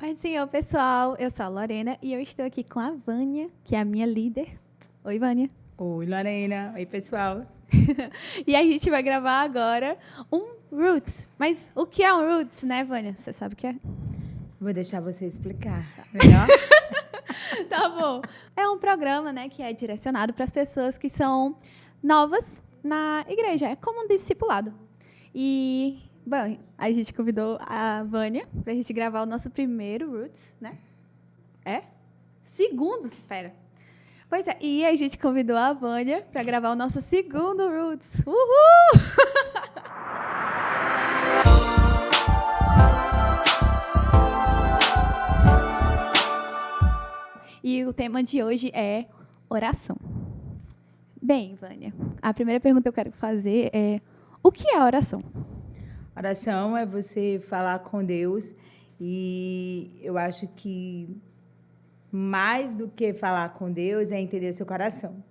Oi, senhor, pessoal. Eu sou a Lorena e eu estou aqui com a Vânia, que é a minha líder. Oi, Vânia. Oi, Lorena. Oi, pessoal. E a gente vai gravar agora um Roots. Mas o que é um Roots, né, Vânia? Você sabe o que é? Vou deixar você explicar. Melhor? Tá bom. É um programa, né, que é direcionado para as pessoas que são novas na igreja. É como um discipulado. E, bom, a gente convidou a Vânia pra gente gravar o nosso primeiro Roots, né? É? Segundo, espera. Pois é, e a gente convidou a Vânia pra gravar o nosso segundo Roots. Uhul! E o tema de hoje é oração. Bem, Vânia, a primeira pergunta que eu quero fazer é: o que é oração? Oração é você falar com Deus e eu acho que mais do que falar com Deus é entender o seu coração.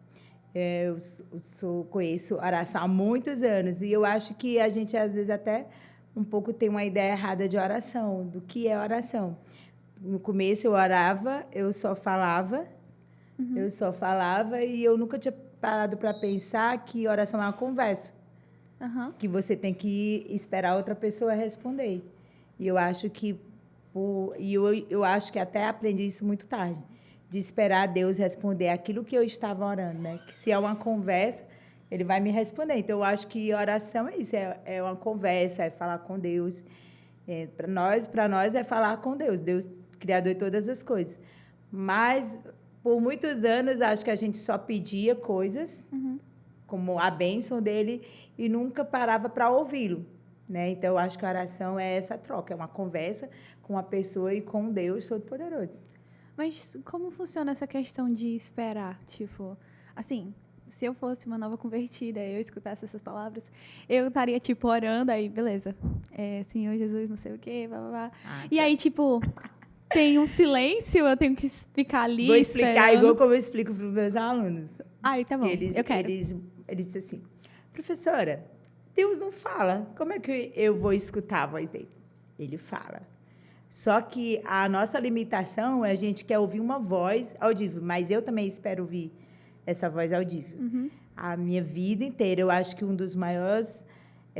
Conheço oração há muitos anos e eu acho que a gente, às vezes, até um pouco tem uma ideia errada de oração, do que é oração. No começo eu orava, eu só falava e eu nunca tinha parado para pensar que oração é uma conversa, Aham. que você tem que esperar outra pessoa responder. E eu acho que eu acho que até aprendi isso muito tarde, de esperar Deus responder aquilo que eu estava orando, né? Que se é uma conversa, ele vai me responder. Então eu acho que oração é isso, é uma conversa, é falar com Deus. Para nós é falar com Deus, Deus criador de todas as coisas. Mas por muitos anos acho que a gente só pedia coisas, como a bênção dele, e nunca parava para ouvi-lo, né? Então eu acho que a oração é essa troca, é uma conversa com a pessoa e com Deus Todo-Poderoso. Mas como funciona essa questão de esperar? Tipo, assim, se eu fosse uma nova convertida e eu escutasse essas palavras, eu estaria, tipo, orando, aí, beleza. Senhor Jesus, não sei o quê, blá, blá, blá. E aí, tipo, tem um silêncio, eu tenho que ficar ali Vou explicar esperando. igual como eu explico para os meus alunos. Aí, tá bom, eu quero. Eles dizem assim, professora, Deus não fala, como é que eu vou escutar a voz dele? Ele fala. Só que a nossa limitação é a gente quer ouvir uma voz audível, mas eu também espero ouvir essa voz audível. A minha vida inteira, eu acho que um dos maiores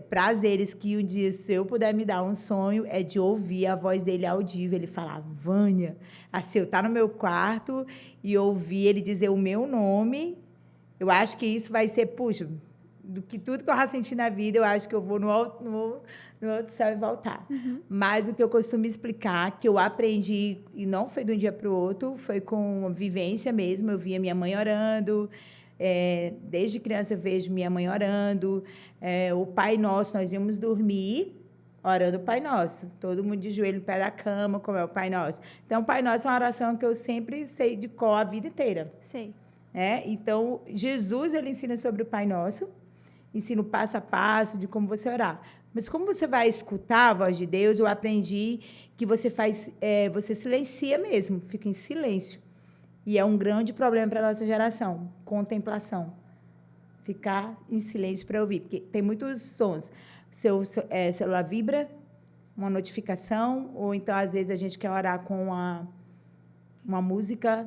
prazeres que um dia, se eu puder me dar um sonho, é de ouvir a voz dele audível. Ele falar, Vânia, assim, eu estar no meu quarto e ouvir ele dizer o meu nome, eu acho que isso vai ser, puxa, do que tudo que eu já senti na vida, eu acho que eu vou no outro céu e voltar. Mas o que eu costumo explicar, que eu aprendi, e não foi de um dia para o outro, foi com vivência mesmo. Eu via minha mãe orando, desde criança eu vejo minha mãe orando. O Pai Nosso, nós íamos dormir orando o Pai Nosso. Todo mundo de joelho no pé da cama, como é o Pai Nosso. Então, o Pai Nosso é uma oração que eu sempre sei de cor a vida inteira. Sei. Então, Jesus, ele ensina sobre o Pai Nosso, ensina o passo a passo de como você orar. Mas como você vai escutar a voz de Deus, eu aprendi que você você silencia mesmo, fica em silêncio. E é um grande problema para a nossa geração, contemplação. Ficar em silêncio para ouvir, porque tem muitos sons. Seu celular vibra, uma notificação, ou então, às vezes, a gente quer orar com uma música,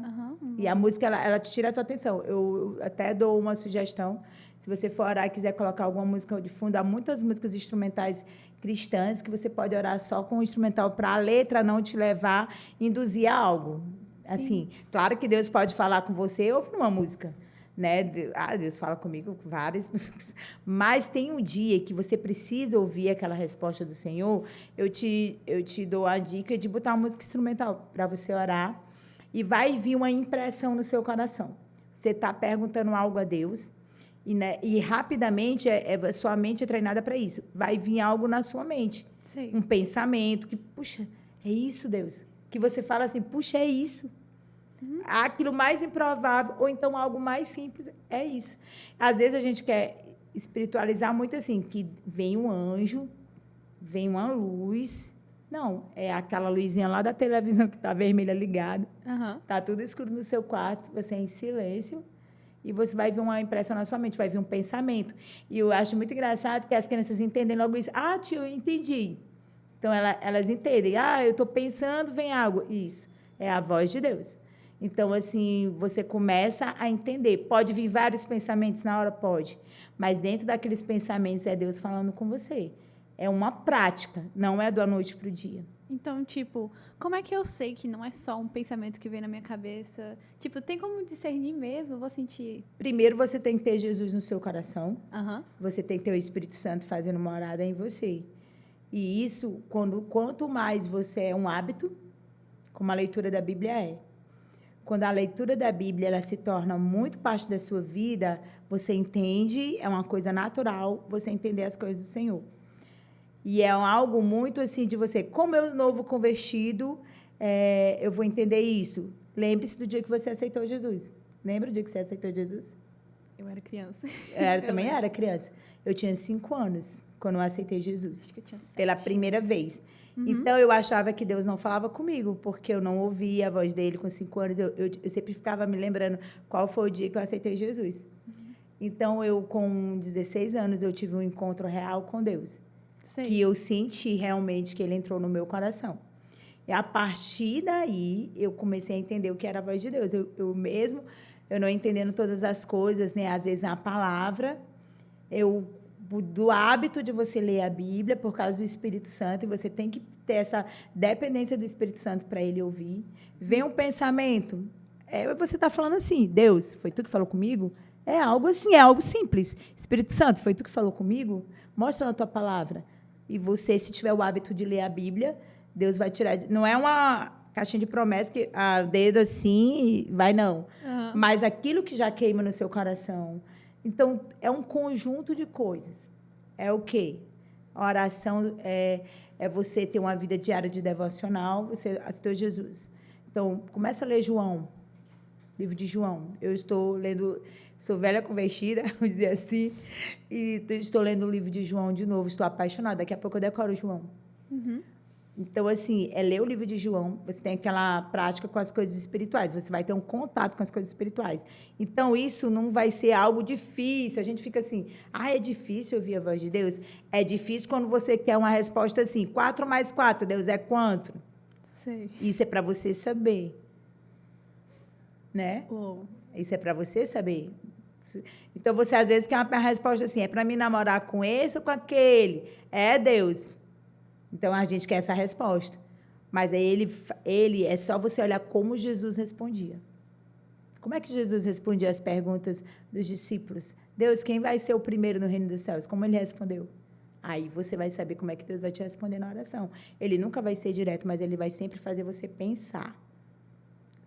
e a música ela te tira a tua atenção. Eu até dou uma sugestão. Se você for orar e quiser colocar alguma música de fundo, há muitas músicas instrumentais cristãs que você pode orar só com o instrumental para a letra não te levar, induzir a algo. Assim, claro que Deus pode falar com você ouvindo uma música, né? Deus fala comigo com várias músicas. Mas tem um dia que você precisa ouvir aquela resposta do Senhor, eu te dou a dica de botar uma música instrumental para você orar e vai vir uma impressão no seu coração. Você está perguntando algo a Deus, e rapidamente sua mente é treinada para isso. Vai vir algo na sua mente. Sei. Um pensamento que, puxa, é isso, Deus. Que você fala assim, puxa, é isso. Aquilo mais improvável, ou então algo mais simples, é isso. Às vezes a gente quer espiritualizar muito assim, que vem um anjo, vem uma luz. Não, é aquela luzinha lá da televisão que está vermelha ligada. Está tudo escuro no seu quarto, você é em silêncio. E você vai ver uma impressão na sua mente, vai ver um pensamento. E eu acho muito engraçado que as crianças entendem logo isso. Ah, tio, eu entendi. Então, elas entendem. Eu estou pensando, vem algo. Isso, é a voz de Deus. Então, assim, você começa a entender. Pode vir vários pensamentos na hora? Pode. Mas dentro daqueles pensamentos é Deus falando com você. É uma prática, não é da noite para o dia. Então, tipo, como é que eu sei que não é só um pensamento que vem na minha cabeça? Tipo, tem como discernir mesmo? Eu vou sentir. Primeiro, você tem que ter Jesus no seu coração. Aham. Você tem que ter o Espírito Santo fazendo morada em você. E isso, quanto mais você é um hábito, como a leitura da Bíblia é. Quando a leitura da Bíblia ela se torna muito parte da sua vida, você entende, é uma coisa natural, você entender as coisas do Senhor. E é algo muito assim de você. Como eu, novo convertido, eu vou entender isso. Lembre-se do dia que você aceitou Jesus. Lembra do dia que você aceitou Jesus? Eu era criança. Também era criança. Eu tinha 5 anos quando eu aceitei Jesus. Acho que eu tinha 7. Pela primeira vez. Então, eu achava que Deus não falava comigo, porque eu não ouvia a voz dele com 5 anos. Eu sempre ficava me lembrando qual foi o dia que eu aceitei Jesus. Então, com 16 anos, eu tive um encontro real com Deus. Sei. Que eu senti realmente que ele entrou no meu coração. E a partir daí, eu comecei a entender o que era a voz de Deus. Eu não entendendo todas as coisas, né? Às vezes na palavra, do hábito de você ler a Bíblia por causa do Espírito Santo, e você tem que ter essa dependência do Espírito Santo para ele ouvir. Vem um pensamento, você está falando assim, Deus, foi tu que falou comigo? É algo assim, é algo simples. Espírito Santo, foi tu que falou comigo? Mostra na tua palavra. E você, se tiver o hábito de ler a Bíblia, Deus vai tirar. Não é uma caixinha de promessa que a dedo assim vai, não. Uhum. Mas aquilo que já queima no seu coração. Então, é um conjunto de coisas. É o quê? A oração é você ter uma vida diária de devocional, você assistiu Jesus. Então, começa a ler João, livro de João. Eu estou lendo, sou velha convertida, vamos dizer assim, e estou lendo o livro de João de novo, estou apaixonada. Daqui a pouco eu decoro João. Uhum. Então, assim, ler o livro de João, você tem aquela prática com as coisas espirituais, você vai ter um contato com as coisas espirituais. Então, isso não vai ser algo difícil. A gente fica assim, é difícil ouvir a voz de Deus? É difícil quando você quer uma resposta assim, 4 mais 4, Deus é quanto? Sei. Isso é para você saber. Né? Uou. Isso é para você saber. Então, você às vezes quer uma resposta assim, é para me namorar com esse ou com aquele? É Deus. Então, a gente quer essa resposta. Mas aí ele é só você olhar como Jesus respondia. Como é que Jesus respondia as perguntas dos discípulos? Deus, quem vai ser o primeiro no reino dos céus? Como ele respondeu? Aí você vai saber como é que Deus vai te responder na oração. Ele nunca vai ser direto, mas ele vai sempre fazer você pensar.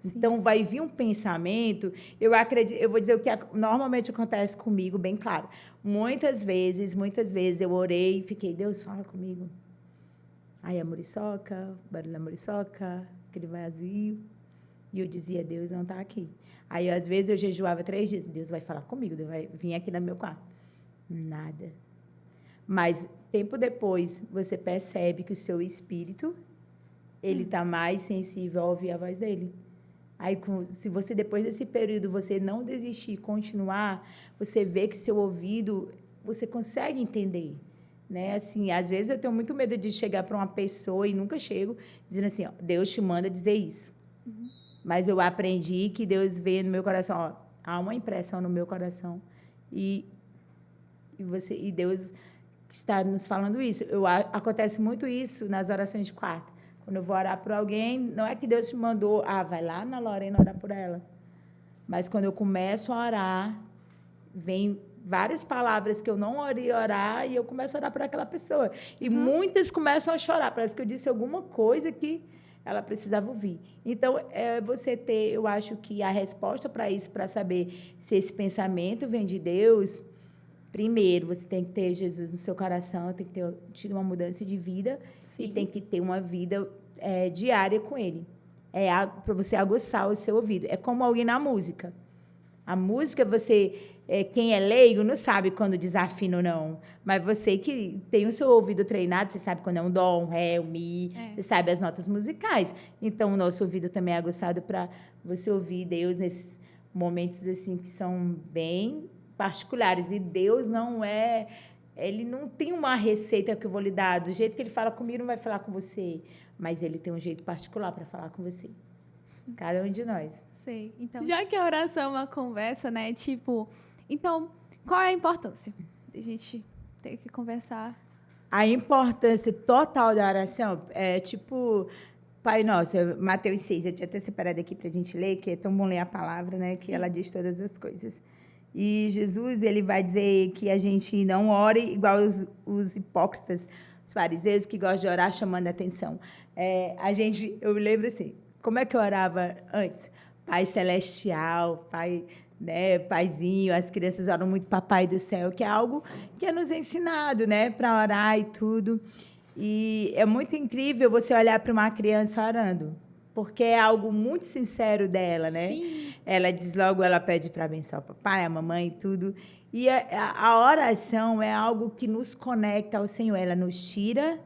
Sim. Então, vai vir um pensamento, eu vou dizer o que normalmente acontece comigo, bem claro. Muitas vezes eu orei e fiquei, Deus, fala comigo. Aí a muriçoca, barulho da muriçoca, aquele vazio. E eu dizia, Deus não está aqui. Aí, às vezes, eu jejuava 3 dias. Deus vai falar comigo, Deus vai vir aqui no meu quarto. Nada. Mas, tempo depois, você percebe que o seu espírito, ele está mais sensível a ouvir a voz dele. Aí, se você, depois desse período, você não desistir e continuar, você vê que seu ouvido, você consegue entender. Né? Assim, às vezes eu tenho muito medo de chegar para uma pessoa e nunca chego dizendo assim, Deus te manda dizer isso. Uhum. Mas eu aprendi que Deus veio no meu coração, há uma impressão no meu coração e Deus está nos falando isso. Acontece muito isso nas orações de quarta. Quando eu vou orar por alguém, não é que Deus te mandou, vai lá na Lorena orar por ela. Mas quando eu começo a orar, vem várias palavras que eu não orei orar e eu começo a orar por aquela pessoa. E muitas começam a chorar. Parece que eu disse alguma coisa que ela precisava ouvir. Então, você ter, eu acho que a resposta para isso, para saber se esse pensamento vem de Deus, primeiro, você tem que ter Jesus no seu coração, tem que ter tido uma mudança de vida. Sim. E tem que ter uma vida diária com Ele. Para você aguçar o seu ouvido. É como alguém na música. A música, quem é leigo não sabe quando desafina ou não. Mas você que tem o seu ouvido treinado, você sabe quando é um dó, um ré, um mi, você sabe as notas musicais. Então, o nosso ouvido também é aguçado para você ouvir Deus nesses momentos assim que são bem particulares. E Deus não é Ele não tem uma receita que eu vou lhe dar. Do jeito que ele fala comigo, não vai falar com você. Mas ele tem um jeito particular para falar com você. Cada um de nós. Sei. Então, já que a oração é uma conversa, né? Tipo, então, qual é a importância de a gente ter que conversar? A importância total da oração é tipo... Pai Nosso, Mateus 6, eu tinha até separado aqui para a gente ler, que é tão bom ler a palavra, né? Que ela diz todas as coisas. E Jesus, ele vai dizer que a gente não ore igual os hipócritas, os fariseus, que gostam de orar chamando a atenção. Eu me lembro assim, como é que eu orava antes? Pai Celestial, Pai, né, Paizinho, as crianças oram muito Papai do Céu, que é algo que é nos ensinado, né, para orar e tudo. E é muito incrível você olhar para uma criança orando, porque é algo muito sincero dela, né? Sim. Ela diz logo, ela pede para abençoar o papai, a mamãe e tudo. E a oração é algo que nos conecta ao Senhor. Ela nos tira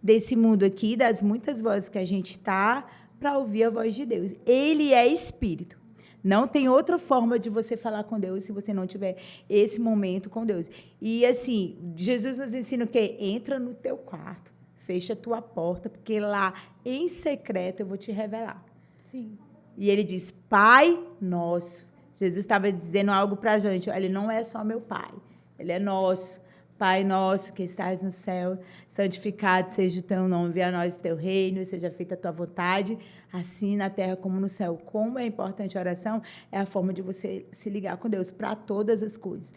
desse mundo aqui, das muitas vozes que a gente está, para ouvir a voz de Deus. Ele é Espírito. Não tem outra forma de você falar com Deus se você não tiver esse momento com Deus. E, assim, Jesus nos ensina o quê? Entra no teu quarto, fecha a tua porta, porque lá, em secreto, eu vou te revelar. Sim. E ele diz, Pai Nosso. Jesus estava dizendo algo para a gente. Ele não é só meu Pai, ele é nosso. Pai nosso que estás no céu, santificado seja o teu nome, venha a nós o teu reino, seja feita a tua vontade, assim na terra como no céu. Como é importante a oração, é a forma de você se ligar com Deus para todas as coisas.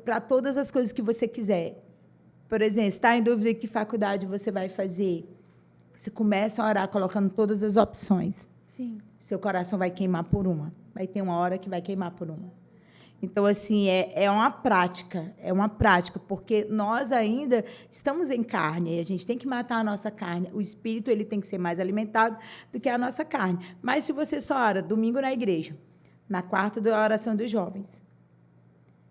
Para todas as coisas que você quiser. Por exemplo, está em dúvida que faculdade você vai fazer? Você começa a orar colocando todas as opções. Sim. Seu coração vai queimar por uma. Vai ter uma hora que vai queimar por uma. Então, assim, é uma prática, porque nós ainda estamos em carne, e a gente tem que matar a nossa carne. O espírito ele tem que ser mais alimentado do que a nossa carne. Mas se você só ora domingo na igreja, na quarta da oração dos jovens,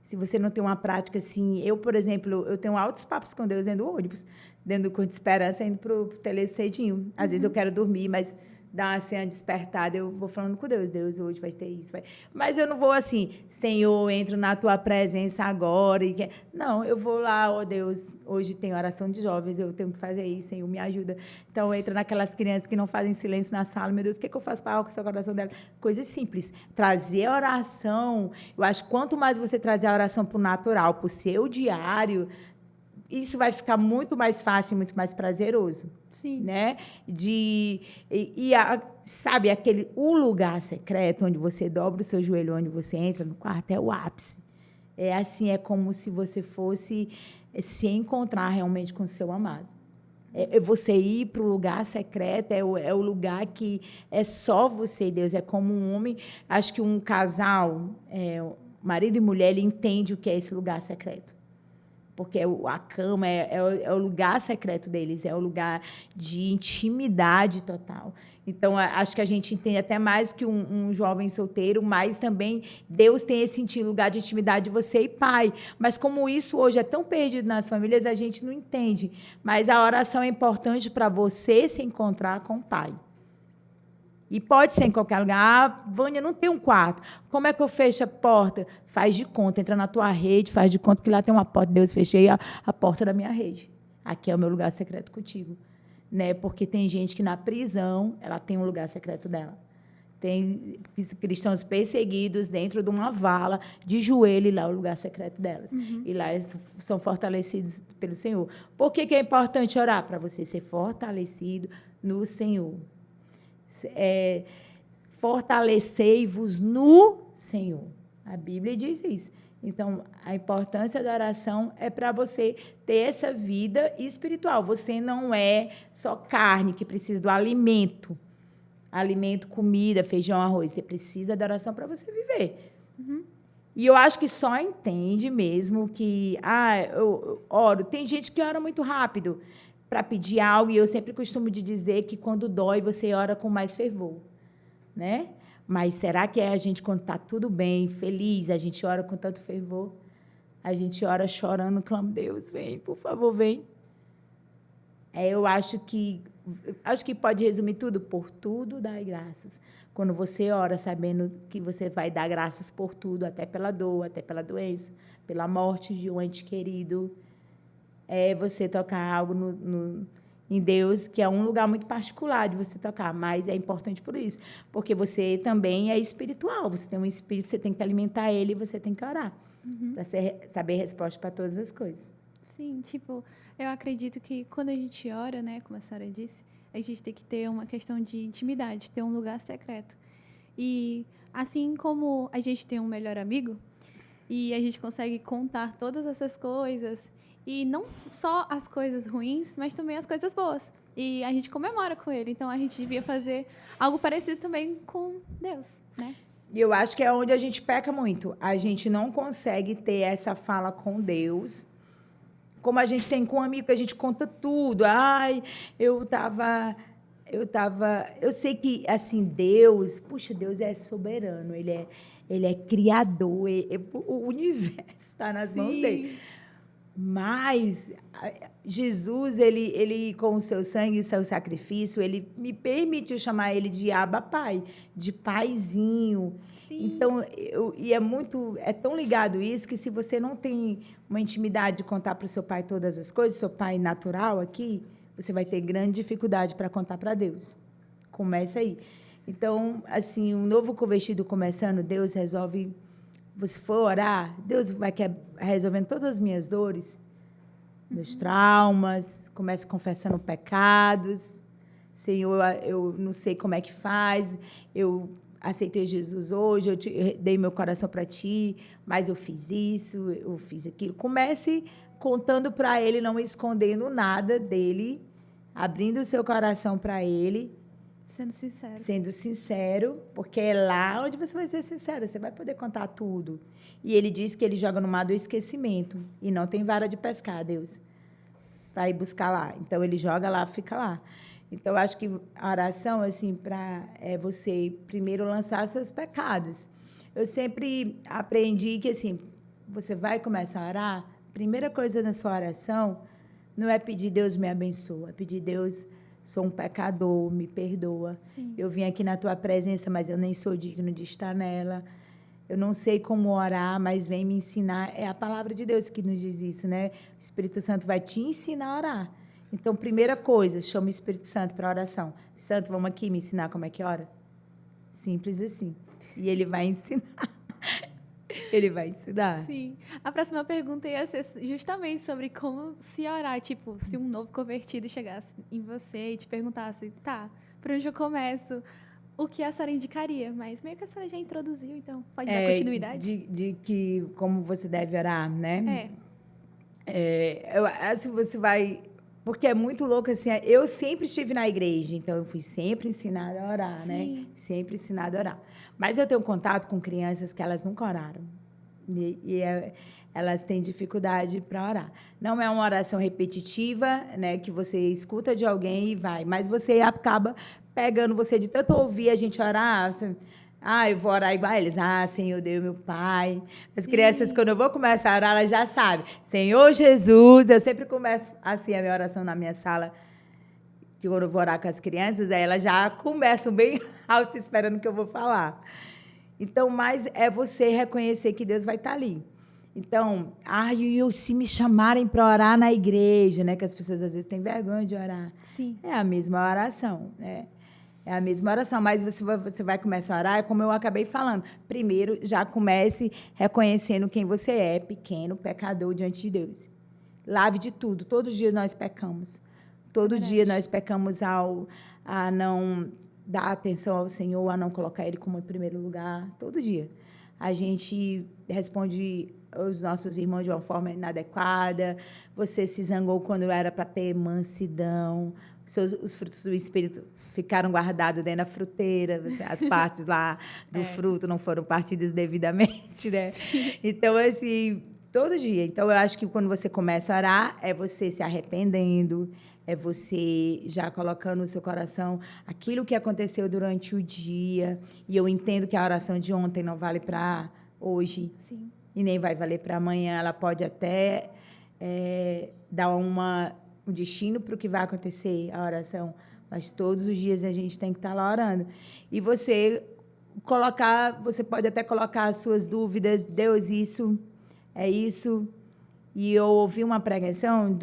se você não tem uma prática assim... Eu, por exemplo, eu tenho altos papos com Deus dentro do ônibus, dentro do Corpo de Esperança, indo para o tele cedinho. Às vezes eu quero dormir, mas... dá uma cena despertada, eu vou falando com Deus, Deus, hoje vai ter isso. Mas eu não vou assim, Senhor, entro na tua presença agora. Não, eu vou lá, ó Deus, hoje tem oração de jovens, eu tenho que fazer isso, Senhor, me ajuda. Então, entra naquelas crianças que não fazem silêncio na sala, meu Deus, o que eu faço para alcançar o coração dela? Coisas simples. Trazer a oração, eu acho que quanto mais você trazer a oração para o natural, para o seu diário, isso vai ficar muito mais fácil, muito mais prazeroso. Sim. Né? Sabe, o lugar secreto onde você dobra o seu joelho, onde você entra no quarto, é o ápice. É assim, é como se você fosse se encontrar realmente com o seu amado. É você ir para o lugar secreto, é o lugar que é só você e Deus. É como um homem, acho que um casal, marido e mulher, ele entende o que é esse lugar secreto. Porque a cama é o lugar secreto deles, é o lugar de intimidade total. Então, acho que a gente entende até mais que um jovem solteiro, mas também Deus tem esse lugar de intimidade de você e pai. Mas como isso hoje é tão perdido nas famílias, a gente não entende. Mas a oração é importante para você se encontrar com o pai. E pode ser em qualquer lugar. Ah, Vânia, não tem um quarto. Como é que eu fecho a porta? Faz de conta, entra na tua rede, faz de conta que lá tem uma porta. Deus, fechei a porta da minha rede. Aqui é o meu lugar secreto contigo. Né? Porque tem gente que na prisão, ela tem um lugar secreto dela. Tem cristãos perseguidos dentro de uma vala, de joelho, e lá é o lugar secreto delas. E lá eles são fortalecidos pelo Senhor. Por que é importante orar? Para você ser fortalecido no Senhor. Fortalecei-vos no Senhor. A Bíblia diz isso. Então, a importância da oração é para você ter essa vida espiritual. Você não é só carne que precisa do alimento. Alimento, comida, feijão, arroz. Você precisa da oração para você viver. E eu acho que só entende mesmo que... eu oro. Tem gente que ora muito rápido para pedir algo, e eu sempre costumo de dizer que quando dói, você ora com mais fervor, né? Mas será que a gente, quando está tudo bem, feliz, a gente ora com tanto fervor? A gente ora chorando, clama, Deus, vem, por favor, vem. Eu acho que pode resumir tudo, por tudo dai graças. Quando você ora sabendo que você vai dar graças por tudo, até pela dor, até pela doença, pela morte de um ente querido. É você tocar algo em Deus, que é um lugar muito particular de você tocar, mas é importante por isso, porque você também é espiritual, você tem um espírito, você tem que alimentar ele e você tem que orar, para saber a resposta para todas as coisas. Sim, tipo, eu acredito que quando a gente ora, né, como a senhora disse, a gente tem que ter uma questão de intimidade, ter um lugar secreto. E assim como a gente tem um melhor amigo, e a gente consegue contar todas essas coisas, e não só as coisas ruins, mas também as coisas boas. E a gente comemora com ele, então a gente devia fazer algo parecido também com Deus, né? E eu acho que é onde a gente peca muito. A gente não consegue ter essa fala com Deus, como a gente tem com um amigo, que a gente conta tudo. Ai, eu sei que, assim, Deus, puxa, Deus é soberano, ele é criador, o universo está nas mãos dele. Mas Jesus, ele com o seu sangue e o seu sacrifício, ele me permitiu chamar ele de Abba Pai, de paizinho. Sim. Então, é tão ligado isso, que se você não tem uma intimidade de contar para o seu pai todas as coisas, seu pai natural aqui, você vai ter grande dificuldade para contar para Deus. Começa aí. Então, assim, um novo convertido começando, Deus resolve. Você for orar, Deus vai resolvendo todas as minhas dores, meus traumas, começa confessando pecados. Senhor, eu não sei como é que faz, eu aceitei Jesus hoje, eu dei meu coração para ti, mas eu fiz isso, eu fiz aquilo. Comece contando para ele, não escondendo nada dele, abrindo o seu coração para ele. Sendo sincero. Sendo sincero, porque é lá onde você vai ser sincero, você vai poder contar tudo. E ele diz que ele joga no mar do esquecimento, e não tem vara de pescar, Deus, para ir buscar lá. Então, ele joga lá, fica lá. Então, eu acho que a oração, assim, é você primeiro lançar seus pecados. Eu sempre aprendi que, assim, você vai começar a orar, a primeira coisa na sua oração não é pedir Deus me abençoa, é pedir Deus, sou um pecador, me perdoa. Sim. Eu vim aqui na tua presença, mas eu nem sou digno de estar nela. Eu não sei como orar, mas vem me ensinar. É a palavra de Deus que nos diz isso, né? O Espírito Santo vai te ensinar a orar. Então, primeira coisa, chama o Espírito Santo para a oração. Santo, vamos aqui me ensinar como é que ora? Simples assim. E ele vai ensinar. Ele vai ensinar. Sim. A próxima pergunta ia ser justamente sobre como se orar. Tipo, se um novo convertido chegasse em você e te perguntasse, tá, por onde eu começo? O que a senhora indicaria? Mas meio que a senhora já introduziu, então pode dar continuidade? De que como você deve orar, né? Se você vai... Porque é muito louco, assim, eu sempre estive na igreja, então eu fui sempre ensinada a orar, Sim. né? Sempre ensinada a orar. Mas eu tenho contato com crianças que elas nunca oraram. Elas têm dificuldade para orar. Não é uma oração repetitiva, né, que você escuta de alguém e vai, mas você acaba pegando, você de tanto ouvir a gente orar, eu vou orar igual a eles. Senhor Deus, meu Pai. As crianças, quando eu vou começar a orar, elas já sabem. Senhor Jesus, eu sempre começo assim a minha oração na minha sala, que quando eu vou orar com as crianças, aí elas já começam bem alto esperando que eu vou falar. Então, mas é você reconhecer que Deus vai estar ali. Então, se me chamarem para orar na igreja, né, que as pessoas às vezes têm vergonha de orar. Sim. É a mesma oração, né? É a mesma oração, mas você vai começar a orar, é como eu acabei falando. Primeiro, já comece reconhecendo quem você é, pequeno, pecador diante de Deus. Lave de tudo. Todo dia nós pecamos. Todo dia nós pecamos a não dar atenção ao Senhor, a não colocar Ele como em primeiro lugar. Todo dia. A gente responde aos nossos irmãos de uma forma inadequada. Você se zangou quando era para ter mansidão. Os frutos do Espírito ficaram guardados dentro da fruteira, as partes lá do fruto não foram partidas devidamente, né? Então, assim, todo dia. Então, eu acho que quando você começa a orar, é você se arrependendo, é você já colocando no seu coração aquilo que aconteceu durante o dia. E eu entendo que a oração de ontem não vale para hoje. Sim. E nem vai valer para amanhã. Ela pode até dar um destino para o que vai acontecer, a oração. Mas todos os dias a gente tem que estar lá orando. E você pode até colocar as suas dúvidas. Deus, isso é isso. E eu ouvi uma pregação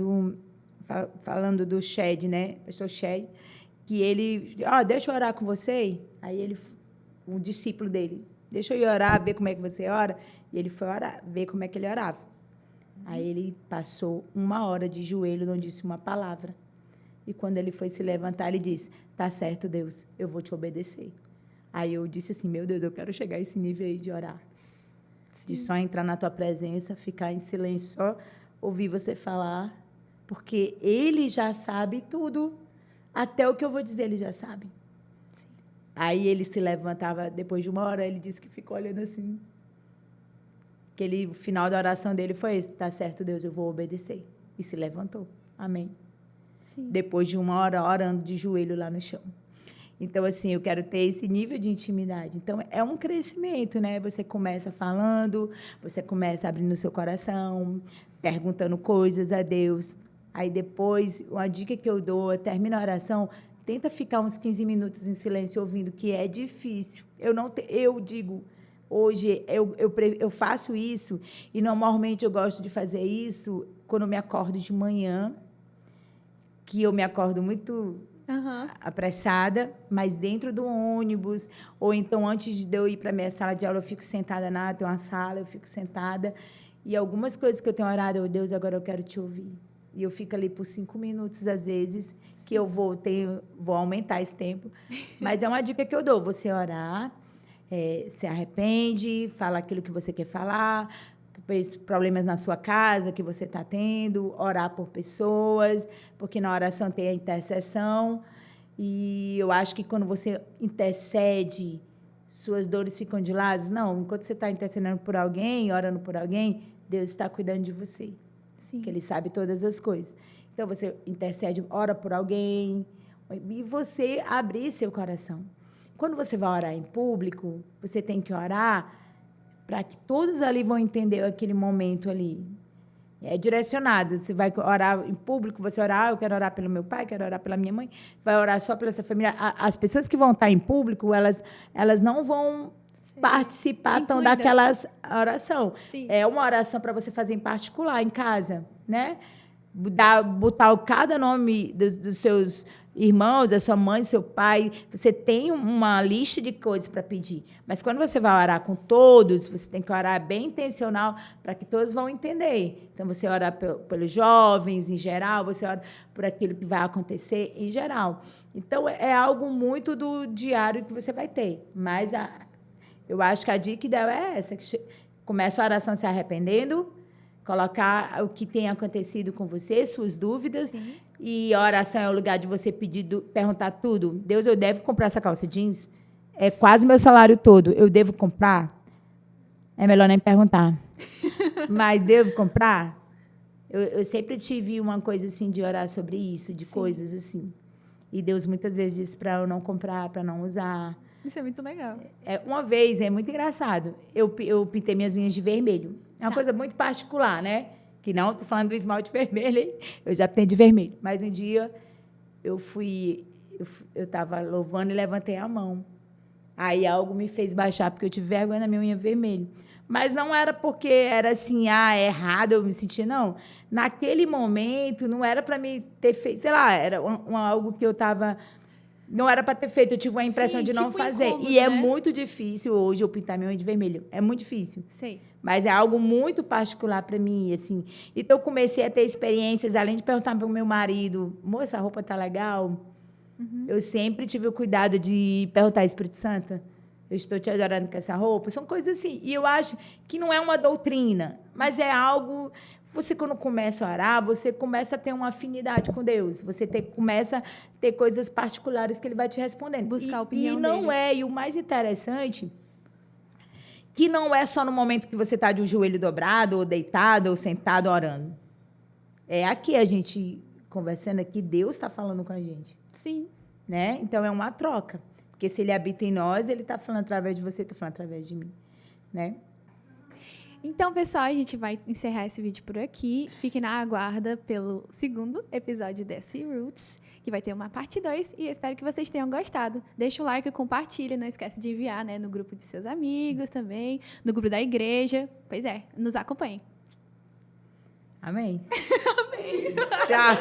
falando do Shed, né? Pastor Shed, que ele, deixa eu orar com você. Aí ele, um discípulo dele, deixa eu ir orar, ver como é que você ora. E ele foi orar, ver como é que ele orava. Aí ele passou 1 hora de joelho, não disse uma palavra. E quando ele foi se levantar, ele disse, tá certo, Deus, eu vou te obedecer. Aí eu disse assim, meu Deus, eu quero chegar a esse nível aí de orar. Sim. De só entrar na tua presença, ficar em silêncio, só ouvir você falar, porque ele já sabe tudo. Até o que eu vou dizer, ele já sabe. Sim. Aí ele se levantava, depois de 1 hora, ele disse que ficou olhando assim. O final da oração dele foi esse, tá certo, Deus, eu vou obedecer. E se levantou. Amém. Sim. Depois de 1 hora, orando de joelho lá no chão. Então, assim, eu quero ter esse nível de intimidade. Então, é um crescimento, né? Você começa falando, você começa abrindo o seu coração, perguntando coisas a Deus. Aí, depois, uma dica que eu dou, termina a oração, tenta ficar uns 15 minutos em silêncio ouvindo, que é difícil. Eu digo, hoje, eu faço isso, e normalmente eu gosto de fazer isso quando eu me acordo de manhã, que eu me acordo muito apressada, mas dentro do ônibus, ou então antes de eu ir para a minha sala de aula, eu fico sentada tem uma sala, eu fico sentada, e algumas coisas que eu tenho orado, Deus, agora eu quero te ouvir. E eu fico ali por 5 minutos, às vezes, que eu vou aumentar esse tempo, mas é uma dica que eu dou, você orar, se arrepende, fala aquilo que você quer falar, problemas na sua casa que você está tendo, orar por pessoas, porque na oração tem a intercessão, e eu acho que quando você intercede, suas dores ficam de lado. Não, enquanto você está intercedendo por alguém, orando por alguém, Deus está cuidando de você. Sim. Que Ele sabe todas as coisas. Então, você intercede, ora por alguém, e você abrir seu coração. Quando você vai orar em público, você tem que orar para que todos ali vão entender aquele momento ali. É direcionado. Você vai orar em público, você orar, eu quero orar pelo meu pai, quero orar pela minha mãe, vai orar só pela essa família. As pessoas que vão estar em público, elas não vão participar tão daquela oração. Sim. É uma oração para você fazer em particular, em casa, né? Botar cada nome dos seus irmãos, da sua mãe, seu pai, você tem uma lista de coisas para pedir. Mas quando você vai orar com todos, você tem que orar bem intencional para que todos vão entender. Então, você ora pelos jovens em geral, você ora por aquilo que vai acontecer em geral. Então, é algo muito do diário que você vai ter. Mas eu acho que a dica ideal é essa, que começa a oração se arrependendo, colocar o que tem acontecido com você, suas dúvidas. Sim. E a oração é o lugar de você perguntar tudo. Deus, eu devo comprar essa calça jeans? É quase meu salário todo. Eu devo comprar? É melhor nem perguntar. Mas devo comprar? Eu sempre tive uma coisa assim de orar sobre isso, de Sim. coisas assim. E Deus muitas vezes disse para eu não comprar, para não usar. Isso é muito legal. Uma vez, é muito engraçado, eu pintei minhas unhas de vermelho. É uma coisa muito particular, né? Que não, estou falando do esmalte vermelho, hein? Eu já pintei de vermelho. Mas um dia eu estava louvando e levantei a mão. Aí algo me fez baixar, porque eu tive vergonha na minha unha vermelha. Mas não era porque era assim, é errado, eu me senti, não. Naquele momento, não era para me ter feito, sei lá, era algo que eu estava... Não era para ter feito, eu tive a impressão de não fazer. Incômodo, e é muito difícil hoje eu pintar minha unha de vermelho. É muito difícil. Sei. Mas é algo muito particular para mim, assim. Então, eu comecei a ter experiências, além de perguntar para o meu marido, moça, essa roupa tá legal? Uhum. Eu sempre tive o cuidado de perguntar ao Espírito Santo, eu estou te adorando com essa roupa? São coisas assim. E eu acho que não é uma doutrina, mas é algo... Você, quando começa a orar, você começa a ter uma afinidade com Deus. Você começa a ter coisas particulares que Ele vai te respondendo. Buscar a opinião dele. E não é. E o mais interessante, que não é só no momento que você está de um joelho dobrado, ou deitado, ou sentado, orando. É aqui a gente conversando aqui, Deus está falando com a gente. Sim. Né? Então, é uma troca. Porque se Ele habita em nós, Ele está falando através de você, está falando através de mim. Né? Então, pessoal, a gente vai encerrar esse vídeo por aqui. Fiquem na aguarda pelo 2º episódio desse Roots, que vai ter uma parte 2, e eu espero que vocês tenham gostado. Deixa o like, compartilha, não esquece de enviar, né, no grupo de seus amigos também, no grupo da igreja. Pois é, nos acompanhem. Amém. Amém. Tchau.